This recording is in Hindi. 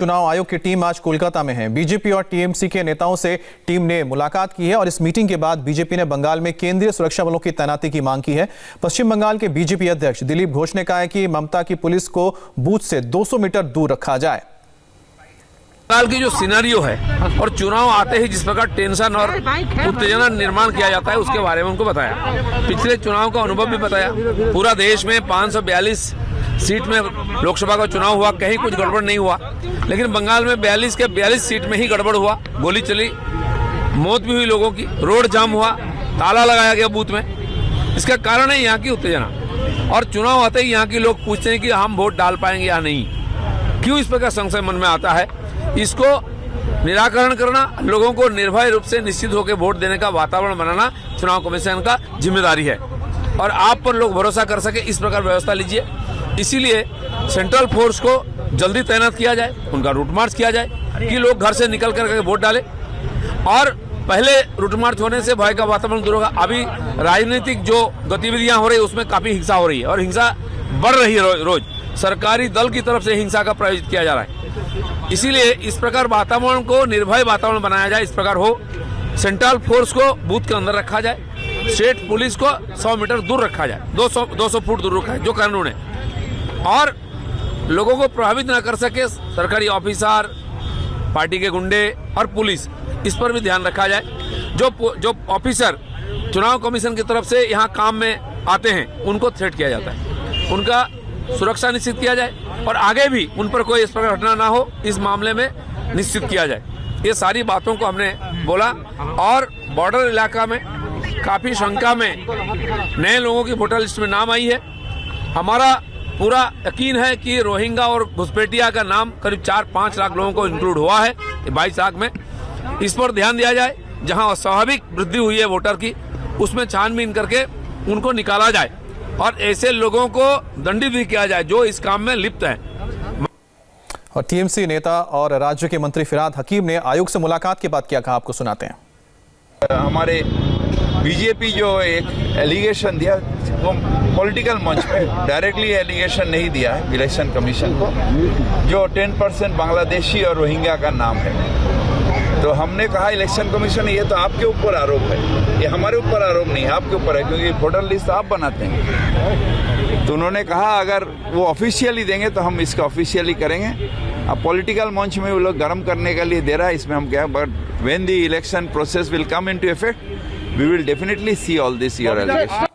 चुनाव आयोग की टीम आज कोलकाता में है। बीजेपी और टीएमसी के नेताओं से टीम ने मुलाकात की है और इस मीटिंग के बाद बीजेपी ने बंगाल में केंद्रीय सुरक्षा बलों की तैनाती की मांग की है। पश्चिम बंगाल के बीजेपी अध्यक्ष दिलीप घोष ने कहा है कि ममता की पुलिस को बूथ से 200 मीटर दूर रखा जाए। बंगाल की जो सिनेरियो है और चुनाव आते ही जिस प्रकार टेंशन और उत्तेजना निर्माण किया जाता है उसके बारे में उनको बताया। पिछले चुनाव का अनुभव भी बताया। पूरा देश में 542 सीट में लोकसभा का चुनाव हुआ, कहीं कुछ गड़बड़ नहीं हुआ, लेकिन बंगाल में 42 के 42 सीट में ही गड़बड़ हुआ। गोली चली, मौत भी हुई लोगों की, रोड जाम हुआ, ताला लगाया गया बूथ में। इसका कारण है यहाँ की उत्तेजना। और चुनाव आते ही यहाँ के लोग पूछते हैं कि हम वोट डाल पाएंगे या नहीं। क्यों इस प्रकार संशय मन में आता है, इसको निराकरण करना, लोगों को निर्भय रूप से निश्चित होकर वोट देने का वातावरण बनाना चुनाव कमीशन का जिम्मेदारी है। और आप पर लोग भरोसा कर सके इस प्रकार व्यवस्था लीजिए। इसीलिए सेंट्रल फोर्स को जल्दी तैनात किया जाए, उनका रूट मार्च किया जाए कि लोग घर से निकल करके वोट डालें। और पहले रूट मार्च होने से भय का वातावरण दूर होगा। अभी राजनीतिक जो गतिविधियां हो रही है उसमें काफी हिंसा हो रही है और हिंसा बढ़ रही है रोज। सरकारी दल की तरफ से हिंसा का प्रायोजित किया जा रहा है। इसीलिए इस प्रकार वातावरण को निर्भय वातावरण बनाया जाए, इस प्रकार हो। सेंट्रल फोर्स को बूथ के अंदर रखा जाए, स्टेट पुलिस को 100 मीटर दूर रखा जाए, 200 फुट दूर रखा है जो कानून है। और लोगों को प्रभावित न कर सके सरकारी ऑफिसर, पार्टी के गुंडे और पुलिस, इस पर भी ध्यान रखा जाए। जो ऑफिसर चुनाव कमीशन की तरफ से यहाँ काम में आते हैं उनको थ्रेट किया जाता है, उनका सुरक्षा निश्चित किया जाए और आगे भी उन पर कोई इस प्रकार घटना ना हो, इस मामले में निश्चित किया जाए। ये सारी बातों को हमने बोला। और बॉर्डर इलाका में काफ़ी शंका में नए लोगों की वोटर लिस्ट में नाम आई है। हमारा पूरा यकीन है कि रोहिंग्या और घुसपैठिया का नाम करीब 4-5 लाख लोगों को इंक्लूड हुआ है 22 लाख में। इस पर ध्यान दिया जाए। जहां स्वाभाविक वृद्धि हुई है वोटर की, उसमें छानबीन करके उनको निकाला जाए और ऐसे लोगों को दंडित भी किया जाए जो इस काम में लिप्त हैं। और टीएमसी नेता और राज्य के मंत्री फिरहाद हकीम ने आयोग से मुलाकात के बाद क्या कहा, आपको सुनाते हैं। हमारे बीजेपी जो एक एलिगेशन दिया वो पॉलिटिकल मंच पे डायरेक्टली एलिगेशन नहीं दिया है इलेक्शन कमीशन को, जो 10% बांग्लादेशी और रोहिंग्या का नाम है। तो हमने कहा इलेक्शन कमीशन ये तो आपके ऊपर आरोप है, ये हमारे ऊपर आरोप नहीं है, आपके ऊपर है, क्योंकि वोटर लिस्ट आप बनाते हैं। तो उन्होंने कहा अगर वो ऑफिशियली देंगे तो हम इसका ऑफिशियली करेंगे। अब पॉलिटिकल मंच में वो लोग गर्म करने के लिए दे रहा है, इसमें हम क्या, but when the election process will come into effect we will definitely see all this your allegation.